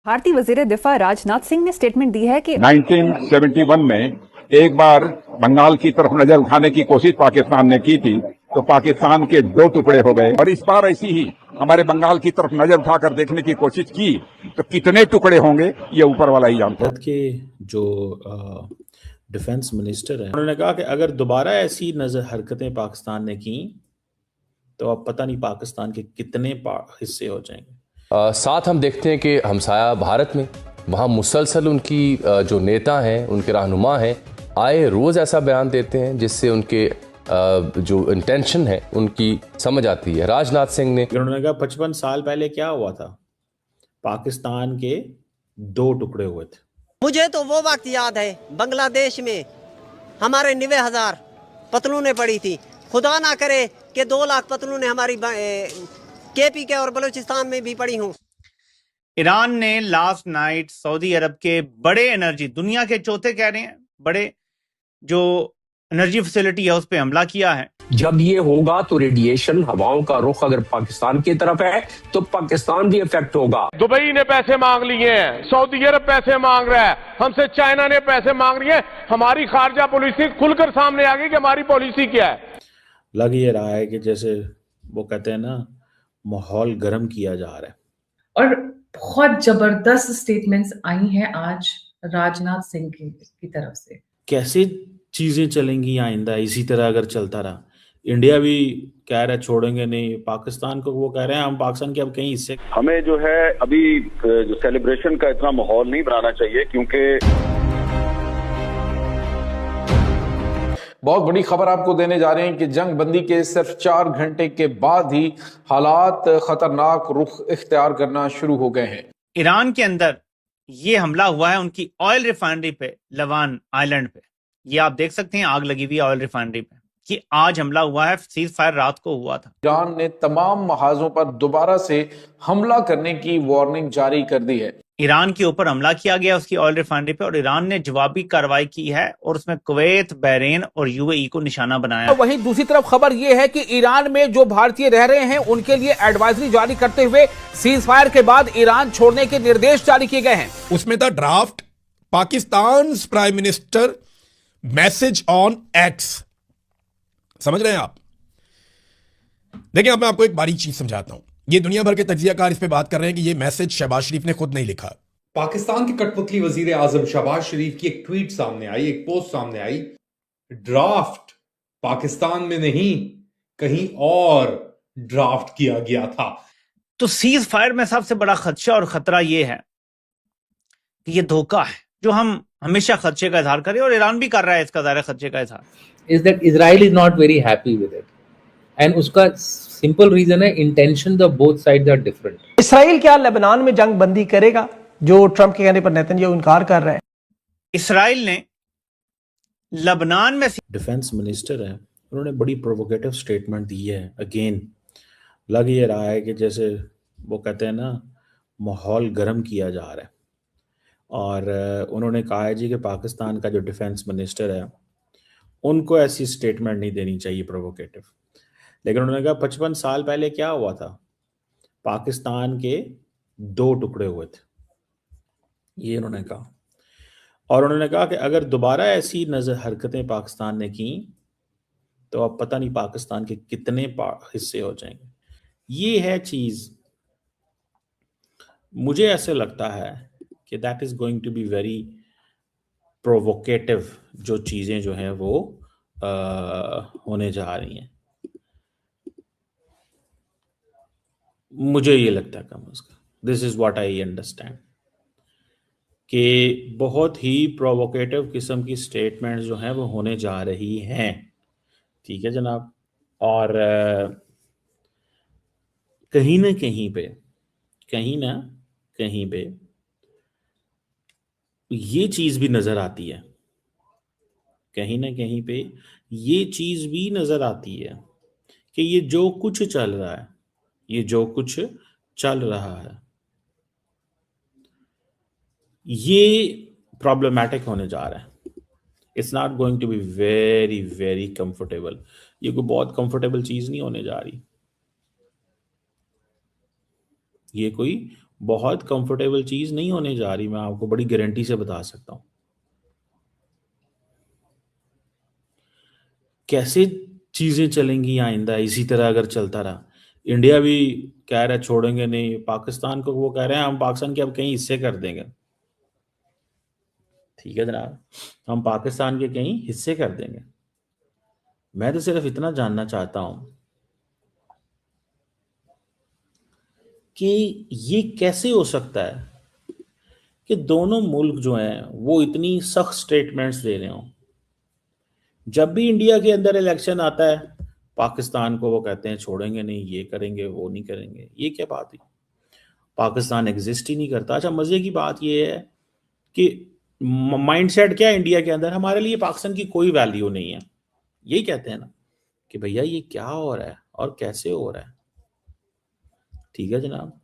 भारतीय वजीर दिफा राजनाथ सिंह ने स्टेटमेंट दी है कि 1971 में एक बार बंगाल की तरफ नजर उठाने की कोशिश पाकिस्तान ने की थी, तो पाकिस्तान के दो टुकड़े हो गए। और इस बार ऐसी ही हमारे बंगाल की तरफ नजर उठाकर देखने की कोशिश की तो कितने टुकड़े होंगे ये ऊपर वाला ही जानता है। भारत के जो डिफेंस मिनिस्टर हैं उन्होंने कहा कि अगर दोबारा ऐसी नजर हरकतें पाकिस्तान ने की तो अब पता नहीं पाकिस्तान के कितने हिस्से हो जाएंगे। साथ हम देखते हैं कि हमसाया भारत में वहाँ मुसलसल उनकी जो नेता हैं, उनके रहनुमा हैं, आए रोज़ ऐसा बयान देते हैं जिससे उनके जो इंटेंशन है उनकी समझ आती है। राजनाथ सिंह ने उन्होंने कहा 55 साल पहले क्या हुआ था, पाकिस्तान के दो टुकड़े हुए थे। मुझे तो वो वक्त याद है बांग्लादेश में हमारे 90,000 पतलूनें पड़ी थी। खुदा ना करे कि 2 लाख पतलूनें हमारी केपी के और बलूचिस्तान में भी पड़ी हूँ। ईरान ने लास्ट नाइट सऊदी अरब के बड़े एनर्जी, दुनिया के चौथे कह रहे हैं बड़े जो एनर्जी फैसिलिटी है उस पर हमला किया है। जब ये होगा तो रेडिएशन हवाओं का रुख अगर पाकिस्तान की तरफ है तो पाकिस्तान भी इफेक्ट होगा। दुबई ने पैसे मांग लिए हैं, सऊदी अरब पैसे मांग रहा है, हमसे चाइना ने पैसे मांग लिए हैं। हमारी खारजा पॉलिसी खुलकर सामने आ गई कि हमारी पॉलिसी क्या है। लग ये रहा है कि जैसे वो कहते हैं ना, माहौल गर्म किया जा रहा है। और बहुत जबरदस्त स्टेटमेंट्स आई हैं आज राजनाथ सिंह की तरफ से। कैसे चीजें चलेंगी आइंदा इसी तरह अगर चलता रहा? इंडिया भी कह रहा है छोड़ेंगे नहीं, पाकिस्तान को वो कह रहे हैं हम पाकिस्तान के अब कहीं हिस्से। हमें जो है अभी जो सेलिब्रेशन का इतना माहौल नहीं बनाना चाहिए, क्योंकि बहुत बड़ी खबर आपको देने जा रहे हैं कि जंग बंदी के सिर्फ 4 घंटे के बाद ही हालात खतरनाक रुख इख्तियार करना शुरू हो गए हैं। ईरान के अंदर ये हमला हुआ है उनकी ऑयल रिफाइनरी पे, लवान आइलैंड पे। ये आप देख सकते हैं, आग लगी हुई है ऑयल रिफाइनरी पे। कि आज हमला हुआ है, सीज फायर रात को हुआ था। ईरान ने तमाम महाजों पर दोबारा से हमला करने की वार्निंग जारी कर दी है। ईरान के ऊपर हमला किया गया उसकी ऑयल रिफाइनरी पे और ईरान ने जवाबी कार्रवाई की है और उसमें कुवैत, बहरीन और यूएई को निशाना बनाया। वहीं दूसरी तरफ खबर यह है कि ईरान में जो भारतीय रह रहे हैं उनके लिए एडवाइजरी जारी करते हुए सीज फायर के बाद ईरान छोड़ने के निर्देश जारी किए गए हैं। उसमें था draft Pakistan prime minister message on x. समझ रहे हैं आप? देखिए, अब मैं आपको एक बारीक चीज समझाता हूं। ये दुनिया भर के तज्जियाकार इस पे बात कर रहे हैं कि ये मैसेज शहबाज शरीफ ने खुद नहीं लिखा। पाकिस्तान के कठपुतली वजीर आजम शहबाज शरीफ की एक ट्वीट सामने आई, एक पोस्ट सामने आई, ड्राफ्ट पाकिस्तान में नहीं कहीं और ड्राफ्ट किया गया था। तो सीज फायर में सबसे बड़ा खदशा और खतरा यह है कि ये धोखा है जो हम हमेशा खदशे का इजहार करें, और ईरान भी कर रहा है इसका ज़ाहिर खदशे का इजहार। Is that Israel is not very happy with it, and उसका सिंपल रीजन है intention the both sides are different. Israel क्या लेबनान में जंग बंदी करेगा, जो ट्रंप के कहने पर नेतन्याहू इनकार कर रहा है? इसराइल ने लेबनान में डिफेंस मिनिस्टर है, उन्होंने बड़ी प्रोवोकेटिव स्टेटमेंट दी है। अगेन लग ये रहा है कि जैसे वो कहते हैं ना, माहौल गर्म किया जा रहा है। और उन्होंने कहा है जी कि पाकिस्तान का जो डिफेंस मिनिस्टर है उनको ऐसी स्टेटमेंट नहीं देनी चाहिए प्रोवोकेटिव। लेकिन उन्होंने कहा 55 साल पहले क्या हुआ था, पाकिस्तान के 2 टुकड़े हुए थे, ये उन्होंने कहा। और उन्होंने कहा कि अगर दोबारा ऐसी नजर हरकतें पाकिस्तान ने की तो अब पता नहीं पाकिस्तान के कितने हिस्से हो जाएंगे। ये है चीज, मुझे ऐसे लगता है कि that is going to be very provocative, जो चीजें जो हैं वो होने जा रही हैं। मुझे ये लगता है कम उसका, this is what I understand, कि बहुत ही प्रोवोकेटिव किस्म की स्टेटमेंट्स जो हैं वो होने जा रही हैं। ठीक है जनाब। और कहीं ना कहीं पे ये चीज भी नजर आती है, कहीं ना कहीं पे ये चीज भी नजर आती है कि ये जो कुछ चल रहा है, ये प्रॉब्लमैटिक होने जा रहा है। It's not going to be very very comfortable. ये कोई बहुत कंफर्टेबल चीज नहीं होने जा रही, ये कोई बहुत कंफर्टेबल चीज नहीं होने जा रही, मैं आपको बड़ी गारंटी से बता सकता हूं। कैसे चीजें चलेंगी आइंदा इसी तरह अगर चलता रहा? इंडिया भी कह रहा है छोड़ेंगे नहीं, पाकिस्तान को वो कह रहे हैं हम पाकिस्तान के अब कहीं हिस्से कर देंगे। ठीक है जनाब, हम पाकिस्तान के कहीं हिस्से कर देंगे। मैं तो सिर्फ इतना जानना चाहता हूं कि ये कैसे हो सकता है कि दोनों मुल्क जो हैं वो इतनी सख्त स्टेटमेंट्स दे रहे हों। जब भी इंडिया के अंदर इलेक्शन आता है पाकिस्तान को वो कहते हैं छोड़ेंगे नहीं, ये करेंगे, वो नहीं करेंगे। ये क्या बात है? पाकिस्तान एग्जिस्ट ही नहीं करता। अच्छा, मजे की बात ये है कि माइंडसेट क्या है इंडिया के अंदर, हमारे लिए पाकिस्तान की कोई वैल्यू नहीं है। यही कहते हैं ना कि भैया ये क्या हो रहा है और कैसे हो रहा है। ठीक है जनाब,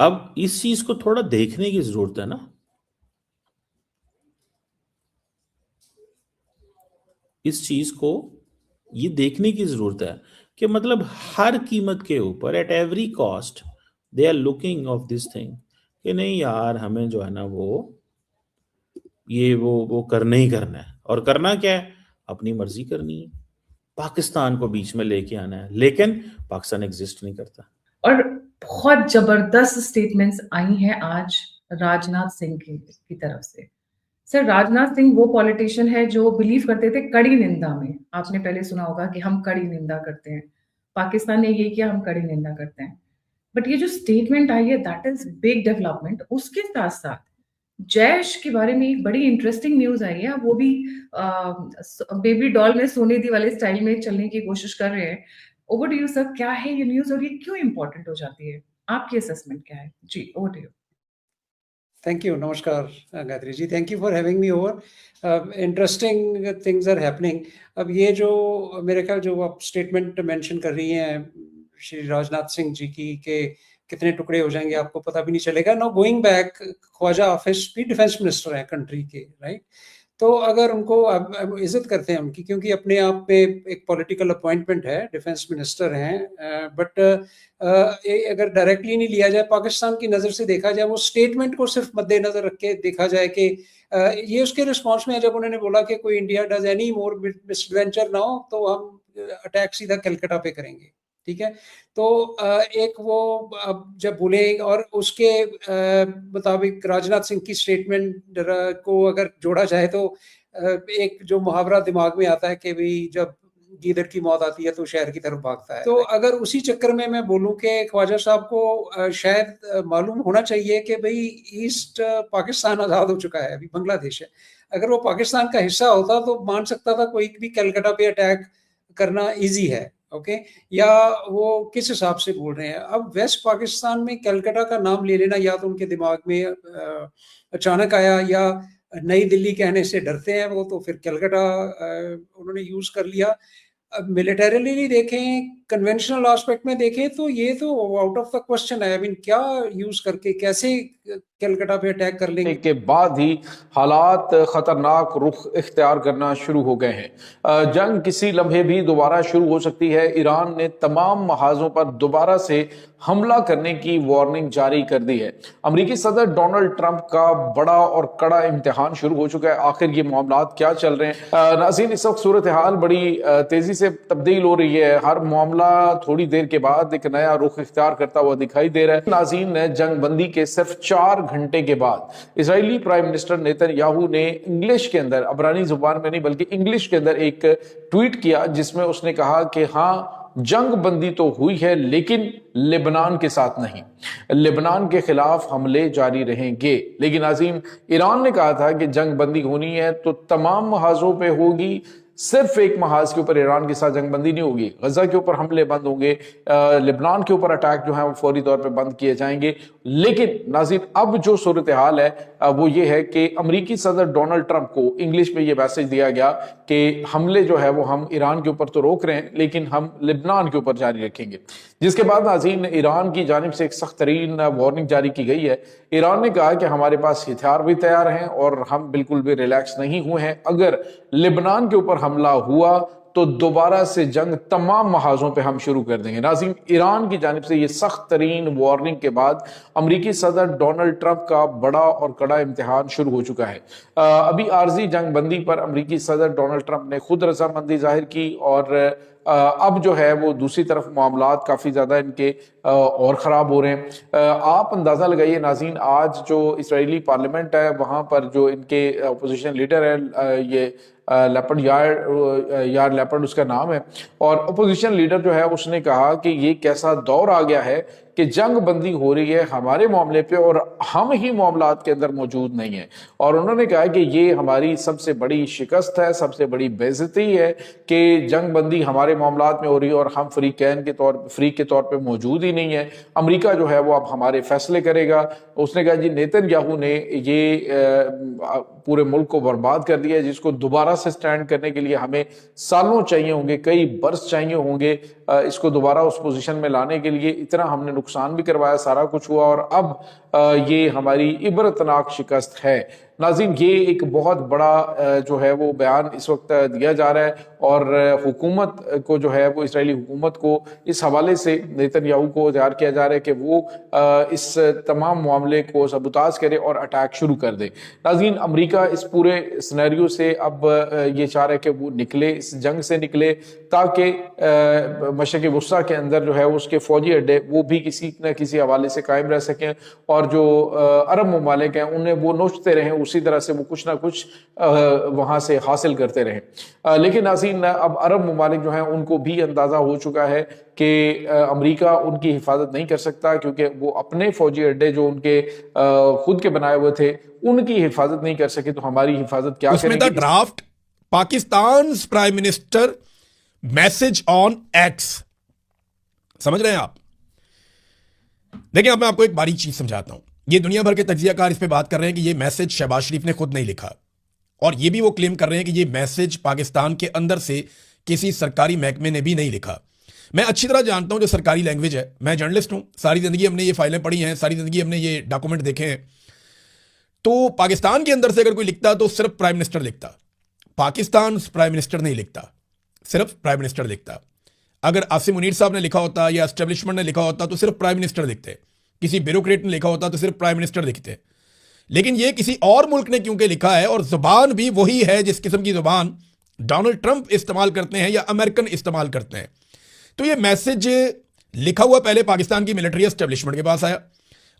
अब इस चीज को थोड़ा देखने की जरूरत है ना। इस चीज को ये देखने की जरूरत है कि मतलब हर कीमत के ऊपर at every cost they are looking of this thing कि नहीं यार हमें जो है ना वो करना ही करना है। और करना क्या है? अपनी मर्जी करनी है, पाकिस्तान को बीच में लेके आना है, लेकिन पाकिस्तान एग्जिस्ट नहीं करता। और बहुत जबरदस्त स्टेटमेंट्स आई हैं आज राजनाथ सिंह की तरफ से। सर, राजनाथ सिंह वो पॉलिटिशियन है जो बिलीव करते थे कड़ी निंदा में। आपने पहले सुना होगा कि हम कड़ी निंदा करते हैं, पाकिस्तान ने ये किया, हम कड़ी निंदा करते हैं। बट ये जो स्टेटमेंट आई है दैट इज बिग डेवलपमेंट। उसके साथ साथ जैश के बारे में एक बड़ी इंटरेस्टिंग न्यूज आई है। वो भी बेबी डॉल में सोने दी वाले स्टाइल में चलने की कोशिश कर रहे हैं। ओवर टू यू सर, क्या है ये न्यूज और ये क्यों इंपॉर्टेंट हो जाती है? आपकी असेसमेंट क्या है? जी, over to you. Thank you. Namaskar, Gayatri ji. Thank you for having me over. Interesting things are happening. अब ये जो मेरे ख्याल जो आप स्टेटमेंट मेंशन कर रही हैं श्री राजनाथ सिंह जी की कि कितने टुकड़े हो जाएंगे आपको पता भी नहीं चलेगा। नो गोइंग बैक, ख्वाजा हाफिज भी डिफेंस मिनिस्टर हैं कंट्री के, राइट? तो अगर उनको इज्जत करते हैं उनकी, क्योंकि अपने आप में एक पॉलिटिकल अपॉइंटमेंट है, डिफेंस मिनिस्टर हैं, बट अगर डायरेक्टली नहीं लिया जाए, पाकिस्तान की नज़र से देखा जाए, वो स्टेटमेंट को सिर्फ मद्देनजर रख के देखा जाए कि ये उसके रिस्पॉन्स में है जब उन्होंने बोला कि कोई India does any more misadventure now तो हम अटैक सीधा कलकत्ता पे करेंगे। ठीक है, तो एक वो अब जब बोले और उसके मुताबिक राजनाथ सिंह की स्टेटमेंट को अगर जोड़ा जाए तो एक जो मुहावरा दिमाग में आता है कि भाई जब गीदड़ की मौत आती है तो शहर की तरफ भागता है। तो अगर उसी चक्कर में मैं बोलूं कि ख्वाजा साहब को शायद मालूम होना चाहिए कि भाई ईस्ट पाकिस्तान आज़ाद हो चुका है, अभी बांग्लादेश है। अगर वो पाकिस्तान का हिस्सा होता तो मान सकता था कोई भी कलकत्ता पे अटैक करना ईजी है, ओके, या वो किस हिसाब से बोल रहे हैं। अब वेस्ट पाकिस्तान में कलकत्ता का नाम ले लेना या तो उनके दिमाग में अचानक आया या नई दिल्ली कहने से डरते हैं वो, तो फिर कलकत्ता उन्होंने यूज कर लिया। अब मिलिटरीली देखें, कन्वेंशनल एस्पेक्ट में देखें तो ये तो आउट ऑफ द क्वेश्चन है। आई मीन क्या यूज करके कैसे कलकत्ता पे अटैक कर लेंगे के बाद ही हालात खतरनाक रुख इख्तियार करना शुरू हो गए हैं। जंग किसी लम्हे भी दोबारा शुरू हो सकती है। ईरान ने तमाम महाजों पर दोबारा से हमला करने की वार्निंग जारी कर दी है। अमेरिकी सदर डोनाल्ड ट्रंप का बड़ा और कड़ा इम्तिहान शुरू हो चुका है। आखिर ये मामला क्या चल रहे हैं? नाज़रीन, इस वक्त सूरत हाल बड़ी तेजी से तब्दील हो रही है। हर मामला थोड़ी देर के बाद एक नया रुख इख्तियार करता हुआ दिखाई दे रहा है। नाज़रीन, ने जंग बंदी के सिर्फ 4 घंटे के बाद इजरायली प्राइम मिनिस्टर नेतन्याहू ने इंग्लिश के अंदर, अबरानी जुबान में नहीं बल्कि इंग्लिश के अंदर एक ट्वीट किया जिसमें उसने कहा कि हाँ, जंग बंदी तो हुई है लेकिन लेबनान के साथ नहीं, लेबनान के खिलाफ हमले जारी रहेंगे। लेकिन नाज़रीन, ईरान ने कहा था कि जंग बंदी होनी है तो तमाम महाजों पे होगी, सिर्फ एक महाज के ऊपर ईरान के साथ जंगबंदी नहीं होगी। गजा के ऊपर हमले बंद होंगे, लेबनान के ऊपर अटैक जो है वो फौरी तौर पे बंद किए जाएंगे। लेकिन नाज़रीन, अब जो सूरत हाल है वो ये है कि अमेरिकी सदर डोनाल्ड ट्रंप को इंग्लिश में ये मैसेज दिया गया कि हमले जो है वो हम ईरान के ऊपर तो रोक रहे हैं लेकिन हम लेबनान के ऊपर जारी रखेंगे। जिसके बाद नाज़रीन, ईरान की जानिब से एक सख्त तरीन वार्निंग जारी की गई है। ईरान ने कहा कि हमारे पास हथियार भी तैयार हैं और हम बिल्कुल भी रिलैक्स नहीं हुए हैं। अगर लेबनान के ऊपर हमला हुआ तो दोबारा से जंग तमाम महाजों पे हम शुरू कर देंगे। नाज़रीन, ईरान की जानिब से ये सख्त तरीन वार्निंग के बाद अमरीकी सदर डोनाल्ड ट्रंप का बड़ा और कड़ा इम्तिहान शुरू हो चुका है। अभी आर्जी जंग बंदी पर अमरीकी सदर डोनाल्ड ट्रंप ने खुद रजामंदी जाहिर की और अब जो है वो दूसरी तरफ मामलात काफ़ी ज़्यादा इनके और ख़राब हो रहे हैं। आप अंदाज़ा लगाइए नाज़रीन, आज जो इजरायली पार्लियामेंट है वहाँ पर जो इनके अपोजिशन लीडर है, ये लेपर्ड यार लेपर्ड उसका नाम है, और अपोजिशन लीडर जो है उसने कहा कि ये कैसा दौर आ गया है कि जंग बंदी हो रही है हमारे मामले पे और हम ही मामलात के अंदर मौजूद नहीं है। और उन्होंने कहा कि ये हमारी सबसे बड़ी शिकस्त है, सबसे बड़ी बेइज्जती है कि जंग बंदी हमारे मामलात में हो रही है और हम फ्रीक के तौर पे मौजूद ही नहीं है। अमेरिका जो है वो अब हमारे फैसले करेगा। उसने कहा जी नेतन्याहू ने ये पूरे मुल्क को बर्बाद कर दिया है, जिसको दोबारा से स्टैंड करने के लिए हमें सालों चाहिए होंगे, कई बरस चाहिए होंगे इसको दोबारा उस पोजीशन में लाने के लिए। इतना हमने नुकसान भी करवाया, सारा कुछ हुआ और अब ये हमारी इबरतनाक शिकस्त है। नाज़रीन, ये एक बहुत बड़ा जो है वो बयान इस वक्त दिया जा रहा है और हुकूमत को जो है वो इसराइली हुकूमत को इस हवाले से नेतन्याहू को तैयार किया जा रहा है कि वो इस तमाम मामले को सबूताज करे और अटैक शुरू कर दे। नाज़रीन, अमेरिका इस पूरे सिनेरियो से अब ये चाह रहा है कि वो निकले, इस जंग से निकले, ताकि मशरक़ वस्ता के अंदर जो है उसके फौजी अड्डे वो भी किसी न किसी हवाले से कायम रह सकें और जो अरब ममालिक हैं उन्हें वो नोचते रहें, उसी तरह से वो कुछ ना कुछ वहां से हासिल करते रहें। लेकिन नाज़रीन, अब अरब ममालिक जो हैं उनको भी अंदाजा हो चुका है कि अमेरिका उनकी हिफाजत नहीं कर सकता, क्योंकि वो अपने फौजी अड्डे जो उनके खुद के बनाए हुए थे उनकी हिफाजत नहीं कर सके, तो हमारी हिफाजत क्या करेंगे? Draft Pakistan prime minister message on x, समझ रहे हैं आप? देखिए, अब मैं आपको एक बारीक चीज समझाता हूं। ये दुनिया भर के तज्जियाकार इस पे बात कर रहे हैं कि ये मैसेज शहबाज शरीफ ने खुद नहीं लिखा, और ये भी वो क्लेम कर रहे हैं कि ये मैसेज पाकिस्तान के अंदर से किसी सरकारी महकमे ने भी नहीं लिखा। मैं अच्छी तरह जानता हूं जो सरकारी लैंग्वेज है, मैं जर्नलिस्ट हूं, सारी जिंदगी हमने ये फाइलें पढ़ी हैं, सारी जिंदगी हमने ये डॉक्यूमेंट देखे हैं। तो पाकिस्तान के अंदर से अगर कोई लिखता तो सिर्फ प्राइम मिनिस्टर लिखता, पाकिस्तान प्राइम मिनिस्टर नहीं लिखता, सिर्फ प्राइम मिनिस्टर लिखता। अगर आसिम मुनीर साहब ने लिखा होता या एस्टेब्लिशमेंट ने लिखा होता तो सिर्फ प्राइम मिनिस्टर लिखते, किसी ब्यूरोक्रेट ने लिखा होता तो सिर्फ प्राइम मिनिस्टर लिखते। लेकिन ये किसी और मुल्क ने क्योंकि लिखा है, और जुबान भी वही है जिस किस्म की जुबान डोनाल्ड ट्रंप इस्तेमाल करते हैं या अमेरिकन इस्तेमाल करते हैं, तो ये मैसेज लिखा हुआ पहले पाकिस्तान की मिलिट्री एस्टेब्लिशमेंट के पास आया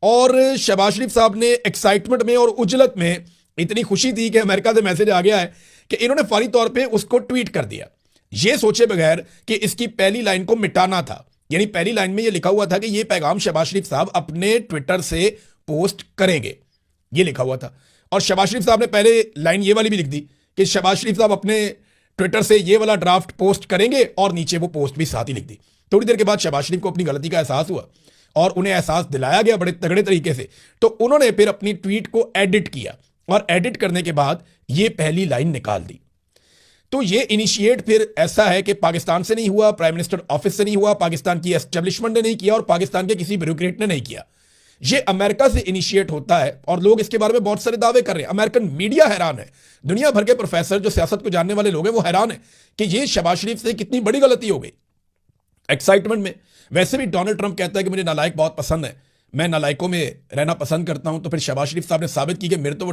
और शहबाज शरीफ साहब ने एक्साइटमेंट में और उजलत में इतनी खुशी थी कि अमेरिका से मैसेज आ गया है कि इन्होंने फौरी तौर पे उसको ट्वीट कर दिया, ये सोचे बगैर कि इसकी पहली लाइन को मिटाना था। यानी पहली लाइन में ये लिखा हुआ था कि ये पैगाम शहबाज शरीफ साहब अपने ट्विटर से पोस्ट करेंगे, ये लिखा हुआ था। और शहबाज शरीफ साहब ने पहले लाइन ये वाली भी लिख दी कि शहबाज शरीफ साहब अपने ट्विटर से ये वाला ड्राफ्ट पोस्ट करेंगे, और नीचे वो पोस्ट भी साथ ही लिख दी। थोड़ी देर के बाद शहबाज शरीफ को अपनी गलती का एहसास हुआ और उन्हें एहसास दिलाया गया बड़े तगड़े तरीके से, तो उन्होंने फिर अपनी ट्वीट को एडिट किया और एडिट करने के बाद ये पहली लाइन निकाल दी। तो ये इनिशिएट फिर ऐसा है कि पाकिस्तान से नहीं हुआ, प्राइम मिनिस्टर ऑफिस से नहीं हुआ, पाकिस्तान की एस्टेब्लिशमेंट ने नहीं किया और पाकिस्तान के किसी ब्यूरोक्रेट ने नहीं किया, ये अमेरिका से इनिशिएट होता है। और लोग इसके बारे में बहुत सारे दावे कर रहे हैं, अमेरिकन मीडिया हैरान है, दुनिया भर के प्रोफेसर जो सियासत को जानने वाले लोग हैं वो हैरान है कि ये शहबाज शरीफ से कितनी बड़ी गलती हो गई एक्साइटमेंट में। वैसे भी डोनाल्ड ट्रंप कहता है कि मुझे नालायक बहुत पसंद है, मैं नालायकों में रहना पसंद करता हूं, तो फिर शहबाज शरीफ साहब ने साबित की कि मेरे तो वो